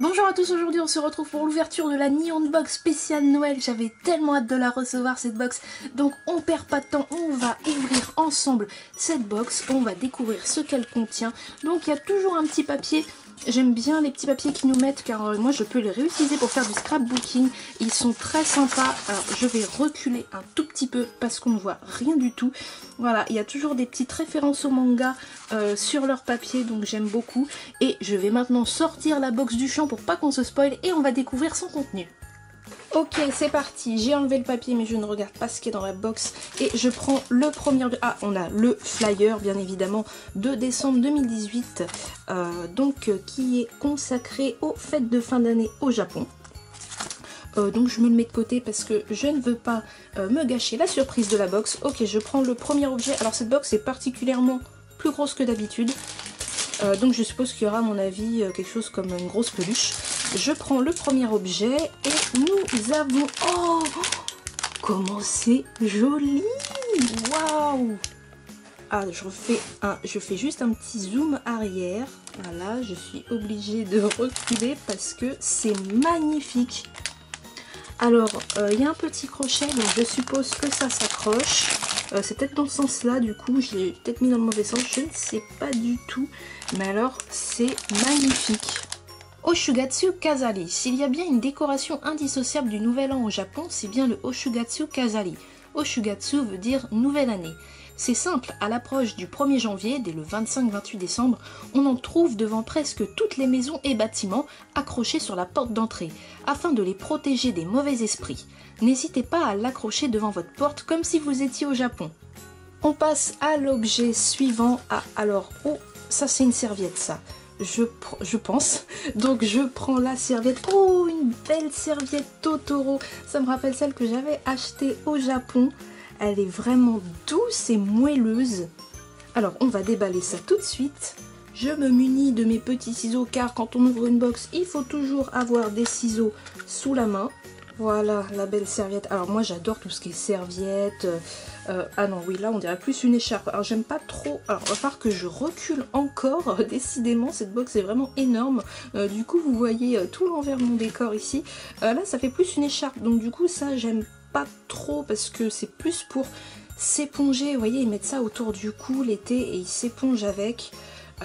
Bonjour à tous, aujourd'hui on se retrouve pour l'ouverture de la Neon Box spéciale Noël. J'avais tellement hâte de la recevoir cette box, donc on perd pas de temps, on va ouvrir ensemble cette box, on va découvrir ce qu'elle contient. Donc il y a toujours un petit papier, j'aime bien les petits papiers qu'ils nous mettent car moi je peux les réutiliser pour faire du scrapbooking. Ils sont très sympas. Alors je vais reculer un tout petit peu parce qu'on ne voit rien du tout. Voilà, il y a toujours des petites références au manga sur leur papier, donc j'aime beaucoup. Et je vais maintenant sortir la box du champ pour pas qu'on se spoil et on va découvrir son contenu. Ok, c'est parti, j'ai enlevé le papier mais je ne regarde pas ce qui est dans la box et je prends le premier... Ah, on a le flyer bien évidemment de décembre 2018, qui est consacré aux fêtes de fin d'année au Japon. Donc je me le mets de côté parce que je ne veux pas me gâcher la surprise de la box. Ok, je prends le premier objet. Alors cette box est particulièrement plus grosse que d'habitude. Donc je suppose qu'il y aura à mon avis quelque chose comme une grosse peluche. Je prends le premier objet et nous avons... Oh, comment c'est joli! Waouh! Ah, je fais juste un petit zoom arrière. Voilà, je suis obligée de reculer parce que c'est magnifique. Alors, il y a un petit crochet, donc je suppose que ça s'accroche. C'est peut-être dans ce sens-là, du coup, je l'ai peut-être mis dans le mauvais sens, je ne sais pas du tout. Mais alors, c'est magnifique. Oshugatsu Kazari. S'il y a bien une décoration indissociable du Nouvel An au Japon, c'est bien le Oshugatsu Kazari. Oshugatsu veut dire nouvelle année. C'est simple, à l'approche du 1er janvier, dès le 25-28 décembre, on en trouve devant presque toutes les maisons et bâtiments accrochés sur la porte d'entrée, afin de les protéger des mauvais esprits. N'hésitez pas à l'accrocher devant votre porte comme si vous étiez au Japon. On passe à l'objet suivant. Ah, alors, oh, ça c'est une serviette ça. Je pense. Donc je prends la serviette. Oh, une belle serviette Totoro. Ça me rappelle celle que j'avais achetée au Japon. Elle est vraiment douce et moelleuse. Alors on va déballer ça tout de suite. Je me munis de mes petits ciseaux car quand on ouvre une box, il faut toujours avoir des ciseaux sous la main. Voilà la belle serviette. Alors moi j'adore tout ce qui est serviette. Ah non oui là on dirait plus une écharpe. Alors j'aime pas trop. Alors il va falloir que je recule encore. Décidément cette box est vraiment énorme. Du coup vous voyez tout l'envers de mon décor ici. Là ça fait plus une écharpe. Donc du coup ça j'aime pas trop parce que c'est plus pour s'éponger. Vous voyez ils mettent ça autour du cou l'été et ils s'épongent avec.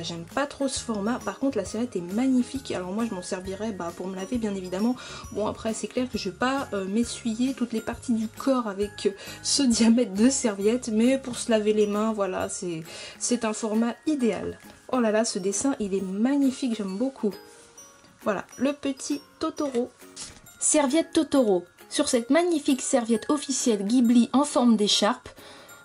J'aime pas trop ce format. Par contre la serviette est magnifique. Alors moi je m'en servirais pour me laver bien évidemment. Bon après c'est clair que je vais pas m'essuyer toutes les parties du corps avec ce diamètre de serviette. Mais pour se laver les mains voilà c'est un format idéal. Oh là là ce dessin il est magnifique, j'aime beaucoup. Voilà le petit Totoro. Serviette Totoro. Sur cette magnifique serviette officielle Ghibli en forme d'écharpe,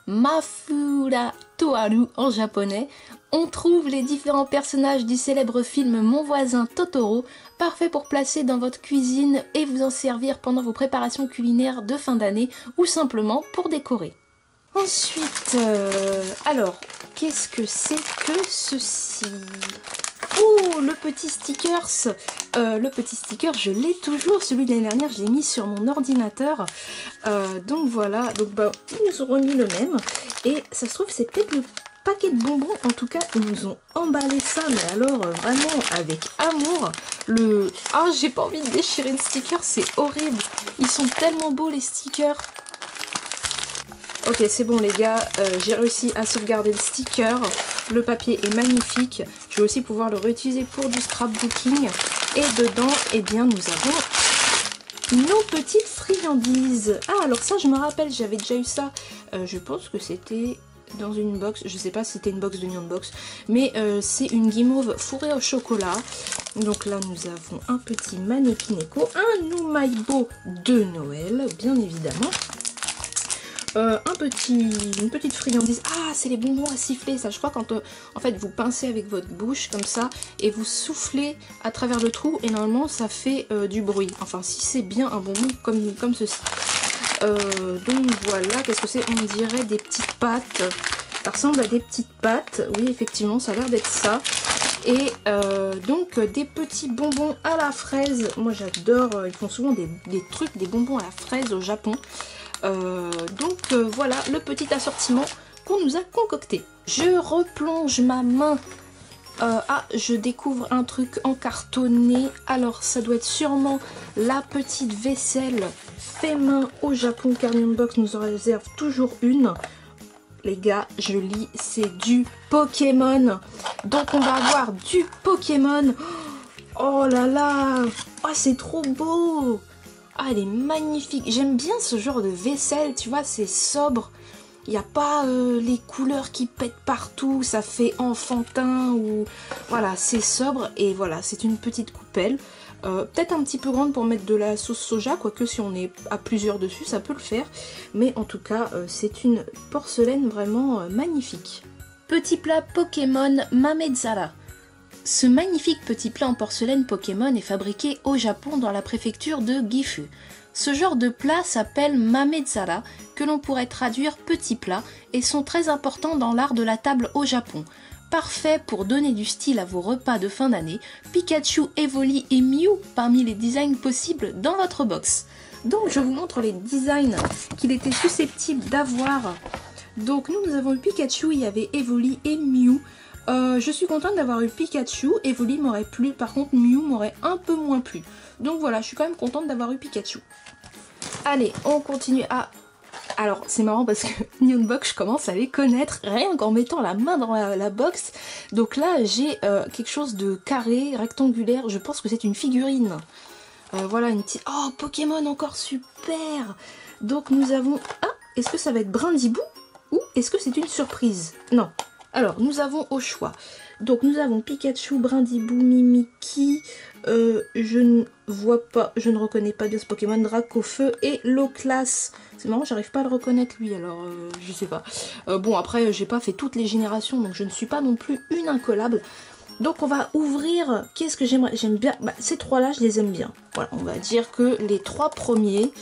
Mafura Toharu en japonais, on trouve les différents personnages du célèbre film Mon voisin Totoro, parfait pour placer dans votre cuisine et vous en servir pendant vos préparations culinaires de fin d'année ou simplement pour décorer. Ensuite, alors, qu'est-ce que c'est que ceci ? Oh, le petit stickers. Le petit sticker, je l'ai toujours. Celui de l'année dernière, je l'ai mis sur mon ordinateur. Donc voilà. Donc ils ont remis le même. Et ça se trouve, c'est peut-être le paquet de bonbons. En tout cas, ils nous ont emballé ça. Mais alors, vraiment, avec amour. Ah, j'ai pas envie de déchirer le sticker. C'est horrible. Ils sont tellement beaux, les stickers. Ok, c'est bon les gars, j'ai réussi à sauvegarder le sticker. Le papier est magnifique. Je vais aussi pouvoir le réutiliser pour du scrapbooking. Et dedans, eh bien, nous avons nos petites friandises. Ah, alors ça, je me rappelle, j'avais déjà eu ça. Je pense que c'était dans une box. Je sais pas si c'était une box de Neon Box. Mais c'est une guimauve fourrée au chocolat. Donc là, nous avons un petit Manekineko. Un Numaibo de Noël, bien évidemment. Une petite friandise. Ah, c'est les bonbons à siffler, ça. Je crois quand en fait vous pincez avec votre bouche comme ça et vous soufflez à travers le trou et normalement ça fait du bruit. Enfin, si c'est bien un bonbon comme ceci. Donc voilà, qu'est-ce que c'est? On dirait des petites pâtes. Ça ressemble à des petites pâtes. Oui, effectivement, ça a l'air d'être ça. Et donc des petits bonbons à la fraise. Moi j'adore, ils font souvent des trucs, des bonbons à la fraise au Japon. Voilà le petit assortiment qu'on nous a concocté. Je replonge ma main Ah, je découvre un truc en cartonné. Alors, ça doit être sûrement la petite vaisselle fait main au Japon, car Unbox nous en réserve toujours une. Les gars, je lis, c'est du Pokémon. Donc, on va avoir du Pokémon. Oh là là. Oh, c'est trop beau. Ah, elle est magnifique. J'aime bien ce genre de vaisselle, tu vois, c'est sobre. Il n'y a pas les couleurs qui pètent partout, ça fait enfantin ou... Voilà, c'est sobre et voilà, c'est une petite coupelle. Peut-être un petit peu grande pour mettre de la sauce soja, quoique si on est à plusieurs dessus, ça peut le faire. Mais en tout cas, c'est une porcelaine vraiment magnifique. Petit plat Pokémon Mamezara. Ce magnifique petit plat en porcelaine Pokémon est fabriqué au Japon dans la préfecture de Gifu. Ce genre de plat s'appelle Mamezara, que l'on pourrait traduire petit plat, et sont très importants dans l'art de la table au Japon. Parfait pour donner du style à vos repas de fin d'année, Pikachu, Evoli et Mew parmi les designs possibles dans votre box. Donc je vous montre les designs qu'il était susceptible d'avoir. Donc nous avons eu Pikachu, il y avait Evoli et Mew. Je suis contente d'avoir eu Pikachu, Evoli m'aurait plu, par contre Mew m'aurait un peu moins plu. Donc voilà, je suis quand même contente d'avoir eu Pikachu. Allez, on continue à... Alors, c'est marrant parce que Unbox, je commence à les connaître rien qu'en mettant la main dans la box. Donc là, j'ai quelque chose de carré, rectangulaire. Je pense que c'est une figurine. Voilà, une petite... Oh, Pokémon, encore super. Donc nous avons... Ah, est-ce que ça va être Brindibou ou est-ce que c'est une surprise? Non. Alors, nous avons au choix. Donc nous avons Pikachu, Brindibou, Mimikyu, je ne vois pas, je ne reconnais pas bien ce Pokémon, Dracofeu et Loclas. C'est marrant, j'arrive pas à le reconnaître lui, alors je sais pas. Bon après, j'ai pas fait toutes les générations, donc je ne suis pas non plus une incollable. Donc on va ouvrir, qu'est-ce que j'aimerais, j'aime bien, bah, ces trois-là je les aime bien. Voilà, on va dire que les trois premiers,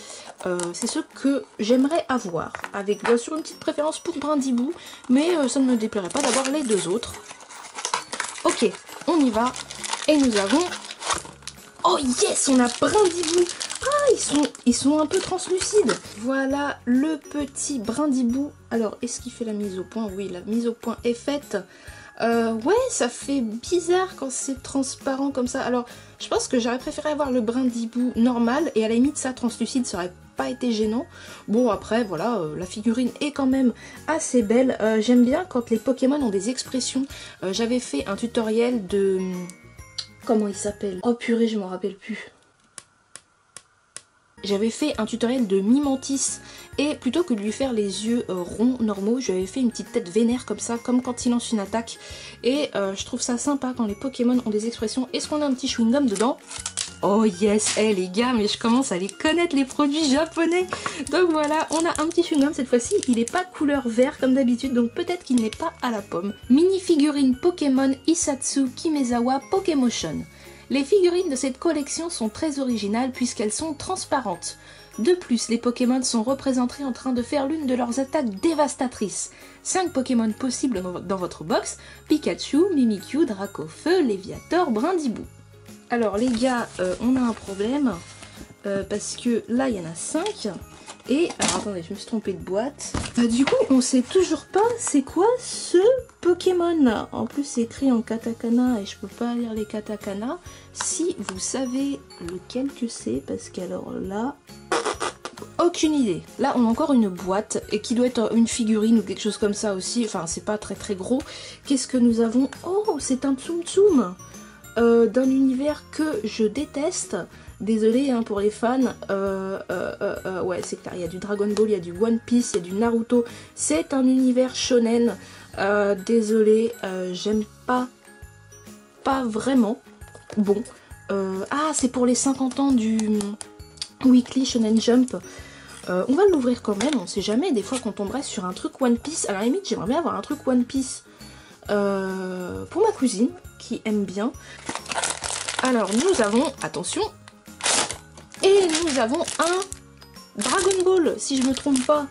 c'est ceux que j'aimerais avoir. Avec bien sûr une petite préférence pour Brindibou, mais ça ne me déplairait pas d'avoir les deux autres. Ok, on y va. Et nous avons... Oh yes, on a Brindibou. Ah, ils sont un peu translucides. Voilà le petit Brindibou. Alors, est-ce qu'il fait la mise au point? Oui, la mise au point est faite. Ouais, ça fait bizarre quand c'est transparent comme ça. Alors, je pense que j'aurais préféré avoir le Brindibou normal. Et à la limite, ça translucide, ça aurait pas été gênant. Bon, après, voilà, la figurine est quand même assez belle. J'aime bien quand les Pokémon ont des expressions. J'avais fait un tutoriel de... Comment il s'appelle? Oh purée, je m'en rappelle plus. J'avais fait un tutoriel de Mimantis et plutôt que de lui faire les yeux ronds normaux, je lui avais fait une petite tête vénère comme ça, comme quand il lance une attaque. Et je trouve ça sympa quand les Pokémon ont des expressions. Est-ce qu'on a un petit chewing-gum dedans? Oh yes, hey, les gars, mais je commence à les connaître les produits japonais. Donc voilà, on a un petit chewing-gum cette fois-ci. Il n'est pas couleur vert comme d'habitude, donc peut-être qu'il n'est pas à la pomme. Mini figurine Pokémon Isatsu Kimezawa Pokémotion. Les figurines de cette collection sont très originales puisqu'elles sont transparentes. De plus, les Pokémon sont représentés en train de faire l'une de leurs attaques dévastatrices. 5 Pokémon possibles dans votre box: Pikachu, Mimikyu, Dracofeu, Léviator, Brindibou. Alors les gars, on a un problème parce que là il y en a 5 et... Alors attendez, je me suis trompée de boîte. Du coup, on sait toujours pas c'est quoi ce Pokémon. En plus c'est écrit en katakana et je peux pas lire les katakana. Si vous savez lequel que c'est, parce qu'alors là... Aucune idée. Là on a encore une boîte et qui doit être une figurine ou quelque chose comme ça aussi. Enfin c'est pas très très gros. Qu'est-ce que nous avons? Oh, c'est un Tsum Tsum d'un univers que je déteste. Désolée hein, pour les fans. Ouais, c'est clair, il y a du Dragon Ball, il y a du One Piece, il y a du Naruto. C'est un univers shonen. Désolée, j'aime pas vraiment. Bon. Ah, c'est pour les 50 ans du Weekly Shonen Jump. On va l'ouvrir quand même, on sait jamais. Des fois qu'on tomberait sur un truc One Piece. À la limite, j'aimerais bien avoir un truc One Piece pour ma cousine qui aime bien. Alors, nous avons, attention, et nous avons un Dragon Ball, si je me trompe pas.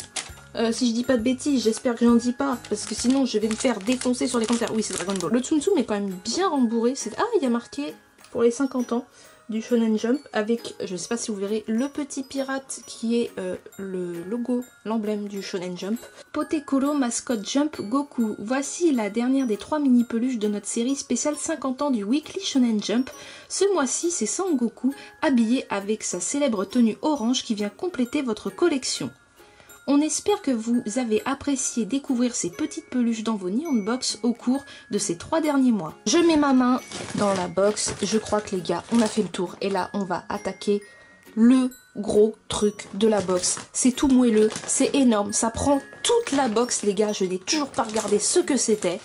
Si je dis pas de bêtises, j'espère que j'en dis pas, parce que sinon je vais me faire défoncer sur les commentaires. Oui, c'est Dragon Ball. Le Tsum Tsum est quand même bien rembourré. Ah, il y a marqué pour les 50 ans. du Shonen Jump avec, je ne sais pas si vous verrez, le petit pirate qui est le logo, l'emblème du Shonen Jump. Potekolo Mascot Jump Goku. Voici la dernière des 3 mini peluches de notre série spéciale 50 ans du Weekly Shonen Jump. Ce mois-ci, c'est Sangoku habillé avec sa célèbre tenue orange qui vient compléter votre collection. On espère que vous avez apprécié découvrir ces petites peluches dans vos Nihon Box au cours de ces 3 derniers mois. Je mets ma main dans la box, je crois que les gars, on a fait le tour. Et là, on va attaquer le gros truc de la box. C'est tout moelleux, c'est énorme, ça prend toute la box les gars. Je n'ai toujours pas regardé ce que c'était.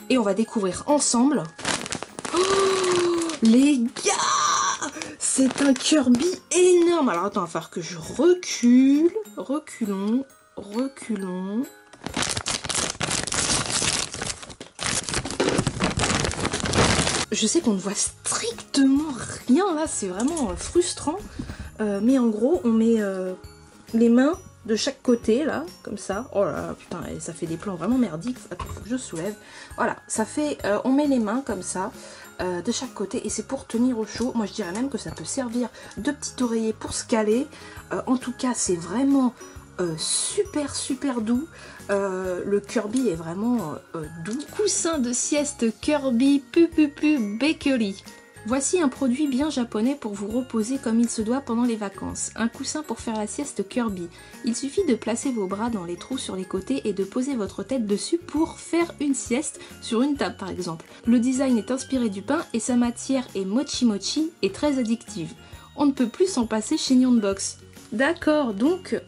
Et on va découvrir ensemble. Oh, les gars! C'est un Kirby énorme. Alors attends, il va falloir que je recule. Reculons. Je sais qu'on ne voit strictement rien là, c'est vraiment frustrant. Mais en gros, on met les mains de chaque côté là, comme ça. Oh là là, putain, ça fait des plans vraiment merdiques. Attends, faut que je soulève. Voilà, ça fait, on met les mains comme ça. De chaque côté et c'est pour tenir au chaud. Moi je dirais même que ça peut servir de petit oreiller pour se caler. En tout cas c'est vraiment super doux. Le Kirby est vraiment doux. Coussin de sieste Kirby Pupupu Bakery. Voici un produit bien japonais pour vous reposer comme il se doit pendant les vacances. Un coussin pour faire la sieste Kirby. Il suffit de placer vos bras dans les trous sur les côtés et de poser votre tête dessus pour faire une sieste sur une table par exemple. Le design est inspiré du pain et sa matière est mochi mochi et très addictive. On ne peut plus s'en passer chez Nihon Box. D'accord, donc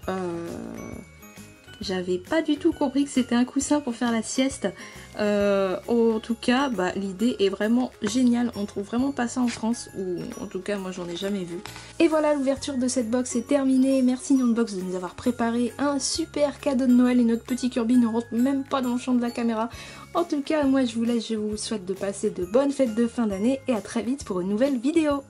j'avais pas du tout compris que c'était un coussin pour faire la sieste. En tout cas, bah, l'idée est vraiment géniale. On trouve vraiment pas ça en France, ou en tout cas moi j'en ai jamais vu. Et voilà, l'ouverture de cette box est terminée. Merci Nihon Box de nous avoir préparé un super cadeau de Noël et notre petit Kirby ne rentre même pas dans le champ de la caméra. En tout cas, moi je vous laisse, je vous souhaite de passer de bonnes fêtes de fin d'année et à très vite pour une nouvelle vidéo.